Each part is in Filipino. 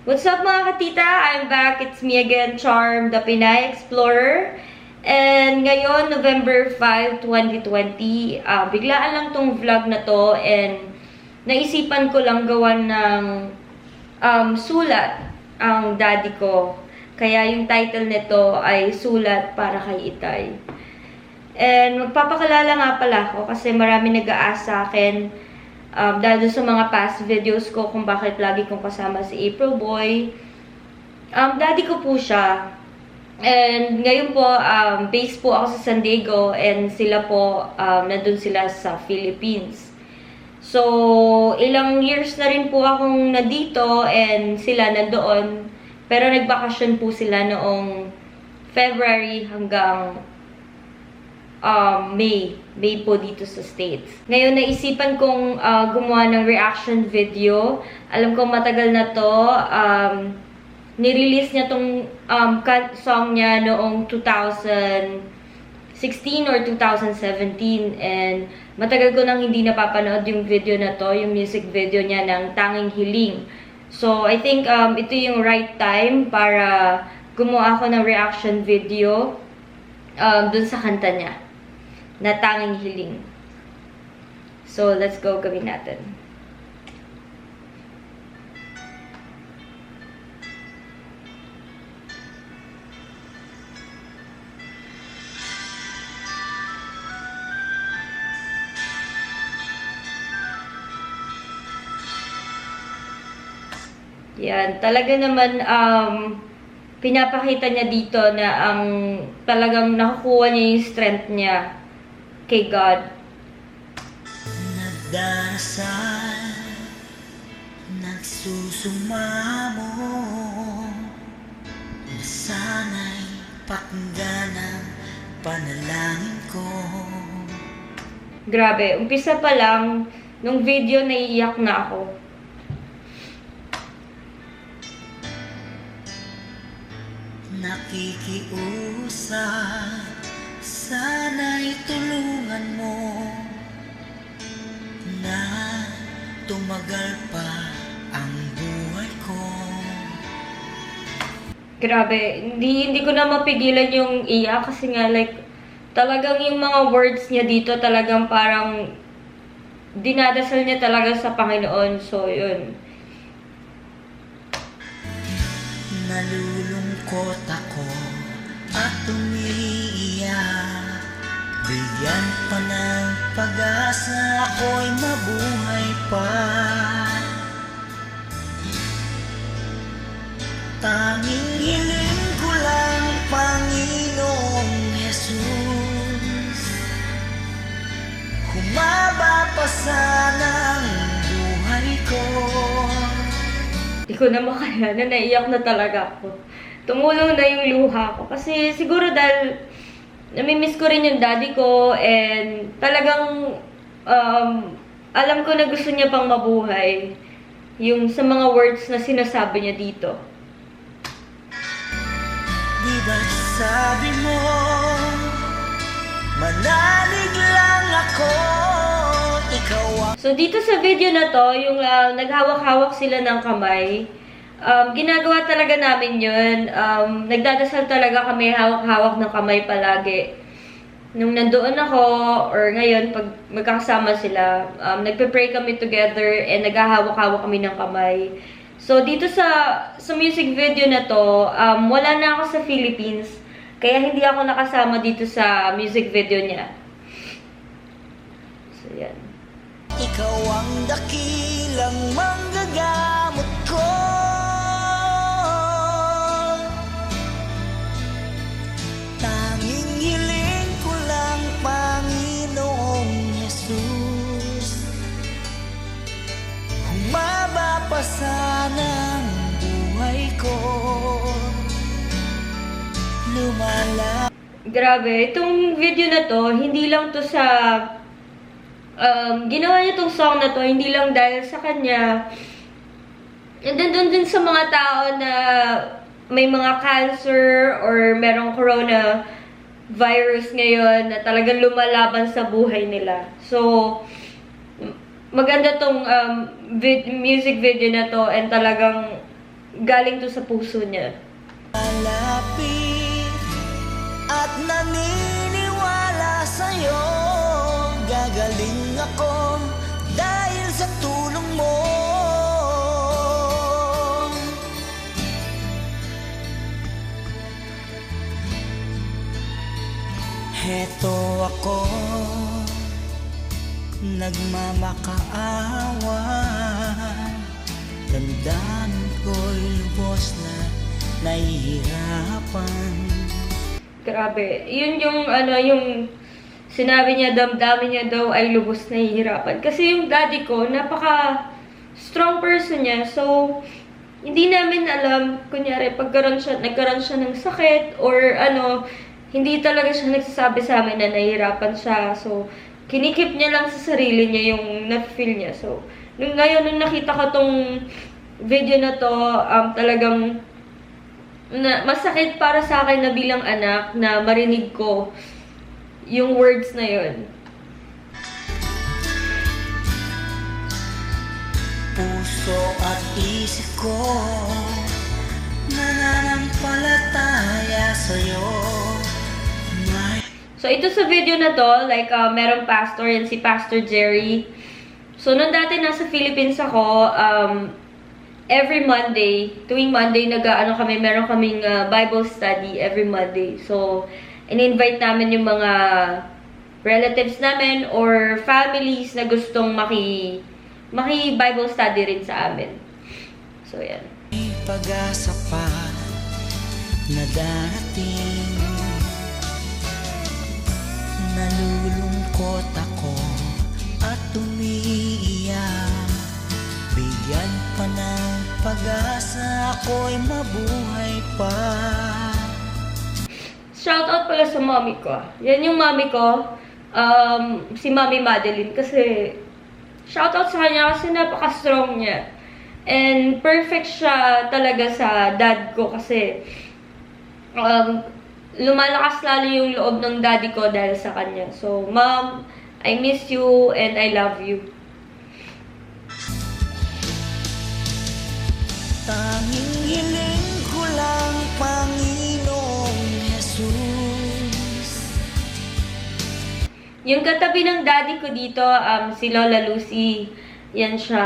What's up mga katita? I'm back. It's me again, Charm, the Pinay Explorer. And ngayon, November 5, 2020, biglaan lang tong vlog na to and naisipan ko lang gawan ng sulat ang daddy ko. Kaya yung title nito ay Sulat para kay Itay. And magpapakalala nga pala ako kasi marami nag-aas sa akin dahil sa mga past videos ko kung bakit lagi kong kasama si April Boy. Daddy ko po siya. And ngayon po, base po ako sa San Diego and sila po, nandun sila sa Philippines. So, ilang years na rin po akong nandito and sila nandoon. Pero nagbakasyon po sila noong February hanggang May po dito sa States. Ngayon, naisipan kong gumawa ng reaction video. Alam ko matagal na to. Nirelease niya tong song niya noong 2016 or 2017. And matagal ko nang hindi napapanood yung video na to, yung music video niya ng Tanging Hiling. So, I think ito yung right time para gumawa ako ng reaction video dun sa kanta niya na Tanging Hiling. So, let's go, gawin natin. Yan, talaga naman pinapakita niya dito na ang talagang nakukuha niya yung strength niya kay God. Nagdarasal, nagsusumamo, na sana'y pakinggan ang panalangin ko. Grabe, umpisa pa lang, nung video naiiyak na ako. Nakikiusap, sana'y tulungan mo na tumagal pa ang buhay ko. Grabe, hindi ko na mapigilan yung iyak kasi nga like talagang yung mga words niya dito talagang parang dinadasal niya talaga sa Panginoon. So, yun. Nalulungkot ako at umiiyak, bigyan pa ng pag-asa, ako'y mabuhay pa. Tanging hiling ko lang, Panginoong Jesus, humaba pa sana ang buhay ko. Hindi ko na makaya na naiyak na talaga ako. Tumulong na yung luha ko. Kasi siguro dahil namimiss ko rin yung daddy ko and talagang alam ko na gusto niya pang mabuhay. Yung sa mga words na sinasabi niya dito. Di ba sabi mo, manalig lang ako, ikaw ang... So, dito sa video na to, yung naghawak-hawak sila ng kamay, ginagawa talaga namin yun. Nagdadasal talaga kami, hawak-hawak ng kamay palagi. Nung nandoon ako, or ngayon, pag magkakasama sila, nagpe-pray kami together and naghahawak-hawak kami ng kamay. So, dito sa music video na to, wala na ako sa Philippines, kaya hindi ako nakasama dito sa music video niya. So, yan. Ikaw ang dakilang manggagamot ko. Tanging hiling ko lang, Panginoong Jesus, humaba pa sana ang buhay ko. Lumala. Grabe, itong video na to, hindi lang to sa ginawa niya tong song na to, hindi lang dahil sa kanya. And then doon din sa mga tao na may mga cancer or merong corona virus ngayon na talagang lumalaban sa buhay nila. So, maganda tong music video na to and talagang galing to sa puso niya. Malapit at naniniwala sa'yo, gagaling ako dahil sa tulong mo. Heto ako, nagmamakaawa, damdamin ko'y lubos na nahihirapan. Grabe. Yun yung, yung sinabi niya, damdamin niya daw ay lubos nahihirapan. Kasi yung daddy ko, napaka-strong person niya. So, hindi namin alam, kunyari, nagkaroon siya ng sakit, or hindi talaga siya nagsasabi sa amin na nahihirapan siya. So, kinikip niya lang sa sarili niya yung na-feel niya. So, nung nakita ko tong video na to, talagang masakit para sa akin na bilang anak na marinig ko yung words na yun. Puso at isip ko nananampalataya sa'yo. So, ito sa video na to, like, merong pastor, yan si Pastor Jerry. So, nung dati nasa Philippines ako, every Monday, tuwing Monday, meron kaming Bible study every Monday. So, in-invite namin yung mga relatives namin or families na gustong maki-Bible study rin sa amin. So, yan. May pag-asa pa na darating, nalulungkot ako at umiiyak. Bigyan pa ng pag-asa, ako'y mabuhay pa. Shoutout pala sa mommy ko. Yan yung mommy ko, si Mommy Madeline. Kasi, shoutout sa kanya kasi napaka-strong niya. And perfect siya talaga sa dad ko kasi lumalakas lalo yung loob ng daddy ko dahil sa kanya. So, Mom, I miss you and I love you. Tanging hiling ko lang, Panginoong Jesus. Yung katabi ng daddy ko dito, si Lola Lucy. Yan siya,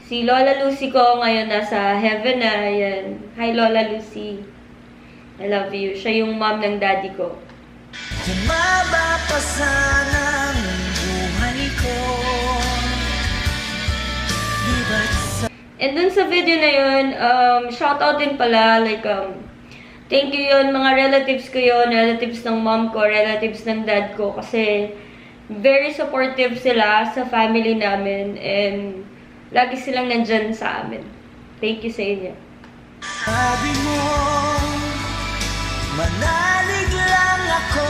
si Lola Lucy ko ngayon nasa heaven na. Yan. Hi, Lola Lucy. I love you. Siya yung mom ng daddy ko. Humaba pa sana ang buhay ko. Di ba't sa And dun sa video na yun, shoutout din pala, like, thank you yun, mga relatives ko yun, relatives ng mom ko, relatives ng dad ko, kasi very supportive sila sa family namin, and lagi silang nandyan sa amin. Thank you sa inyo. sabi mo, manalig lang ako,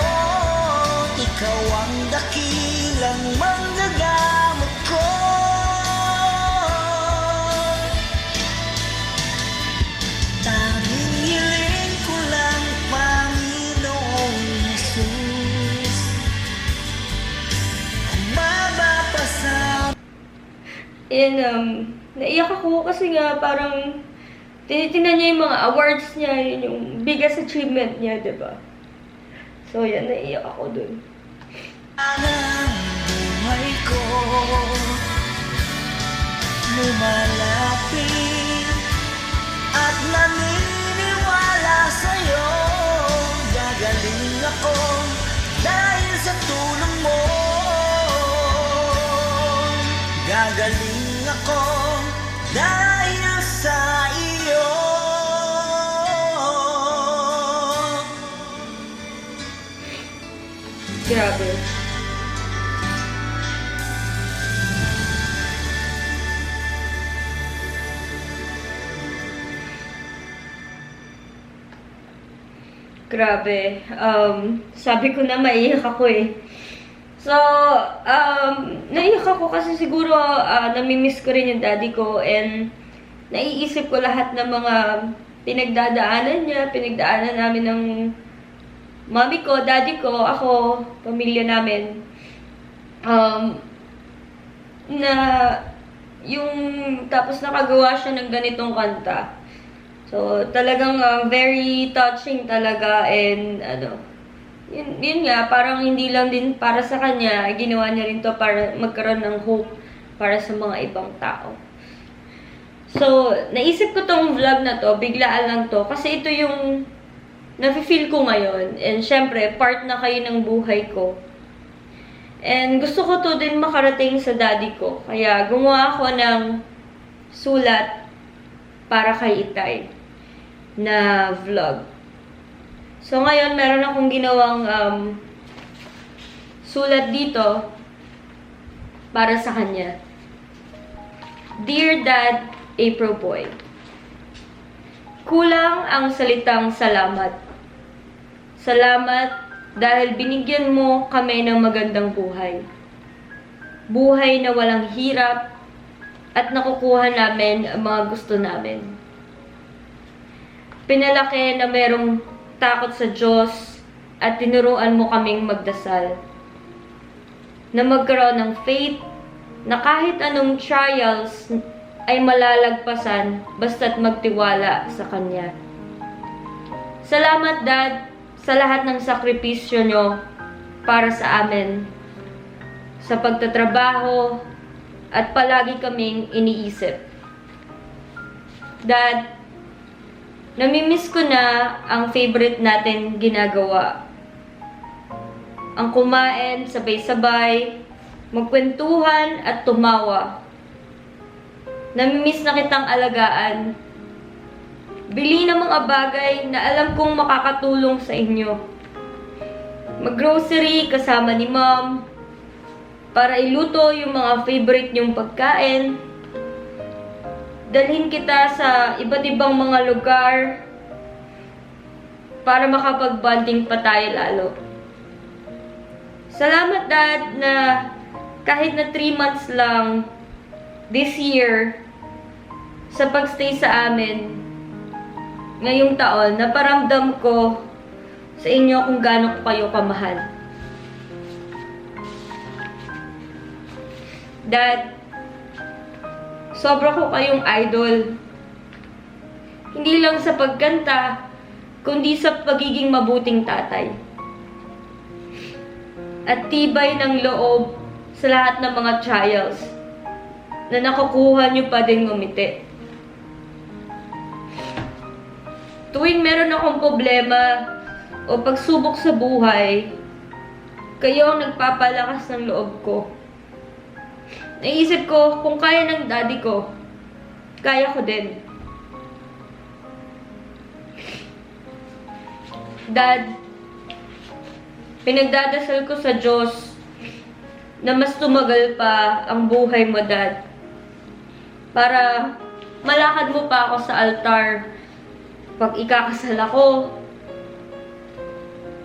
ikaw ang dakilang manggagamot ko. Tanging hiling ko lang, Panginoong Jesus. Humaba pa sa And, naiyak ako kasi nga parang tinitingnan niya yung mga awards niya, yun yung biggest achievement niya, diba? So, yan, naiyak ako dun. ng buhay ko, lumalapit at naniniwala sa'yo, gagaling ako dahil sa tulong mo. Gagaling ako dahil sa iyo. Grabe. Grabe. Sabi ko na maiyak ako eh. So, naiyak ako kasi siguro namimiss ko rin yung daddy ko and naiisip ko lahat ng mga pinagdadaanan niya, pinagdaanan namin ng mommy ko, daddy ko, ako, pamilya namin. Na yung tapos nakagawa siya ng ganitong kanta. So, talagang very touching talaga and yun nga, parang hindi lang din para sa kanya, ginawa niya rin to para magkaroon ng hope para sa mga ibang tao. So, naisip ko tong vlog na to, biglaan lang to, kasi ito yung nafe-feel ko ngayon. And syempre, part na kayo ng buhay ko. And gusto ko to din makarating sa daddy ko. Kaya gumawa ako ng sulat para kay Itay na vlog. So ngayon, meron akong ginawang sulat dito para sa kanya. Dear Dad, April Boy. Kulang ang salitang salamat. Salamat dahil binigyan mo kami ng magandang buhay. Buhay na walang hirap at nakukuha namin ang mga gusto namin. Pinalaki na merong takot sa Diyos at tinuruan mo kaming magdasal. Na magkaroon ng faith na kahit anong trials ay malalagpasan basta't magtiwala sa Kanya. Salamat, Dad, sa lahat ng sakripisyo nyo para sa amin, sa pagtatrabaho, at palagi kaming iniisip. Dad, namimiss ko na ang favorite natin ginagawa. Ang kumain, sabay-sabay, magkwentuhan at tumawa. Namimiss na kitang alagaan. Bili ng mga bagay na alam kong makakatulong sa inyo. Mag-grocery kasama ni Mom para iluto yung mga favorite niyong pagkain. Dalhin kita sa iba't ibang mga lugar para makapag-bonding pa tayo lalo. Salamat, Dad, na kahit na 3 months lang this year sa pagstay sa amin ngayong taon, naparamdam ko sa inyo kung gaano ko kayo kamahal. Dad, sobra ko kayong idol. Hindi lang sa pagkanta, kundi sa pagiging mabuting tatay. At tibay ng loob sa lahat ng mga trials na nakukuha niyo pa din ngumiti. Tuwing meron akong problema o pagsubok sa buhay, kayo ang nagpapalakas ng loob ko. Naisip ko, kung kaya ng daddy ko, kaya ko din. Dad, pinagdadasal ko sa Diyos na mas tumagal pa ang buhay mo, Dad. Para malakad mo pa ako sa altar pag ikakasal ako.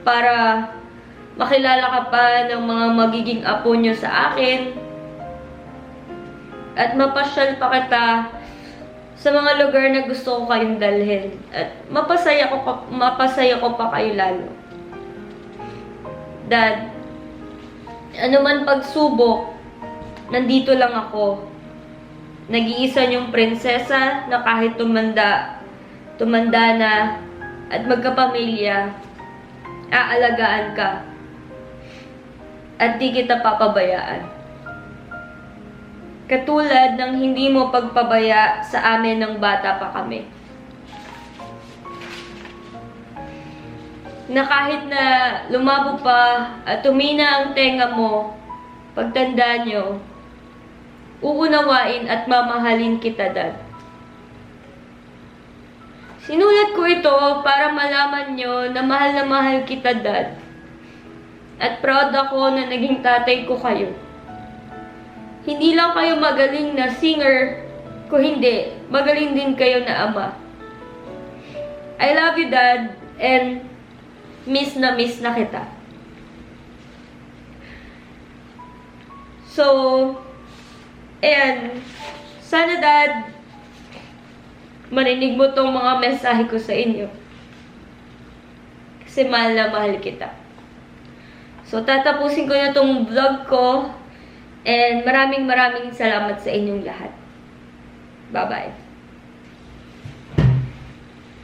Para makilala ka pa ng mga magiging apo niyo sa akin. At mapasyal pa kita sa mga lugar na gusto ko kayong dalhin. At mapasaya ko pa kayo lalo. Dad, ano man pagsubok, nandito lang ako. Nag-iisa niyong prinsesa na kahit tumanda na at magkapamilya, aalagaan ka. At di kita papabayaan. Katulad ng hindi mo pagpabaya sa amin ng bata pa kami. Na kahit na lumabo pa at tumina ang tenga mo, pagtanda nyo, uunawain at mamahalin kita, Dad. Sinulat ko ito para malaman nyo na mahal kita, Dad. At proud ako na naging tatay ko kayo. Hindi lang kayo magaling na singer, kung hindi, magaling din kayo na ama. I love you, Dad, and miss na kita. So, ayan, sana, Dad, marinig mo tong mga mensahe ko sa inyo. Kasi mahal na mahal kita. So, tatapusin ko na tong vlog ko. And maraming salamat sa inyong lahat. Bye-bye.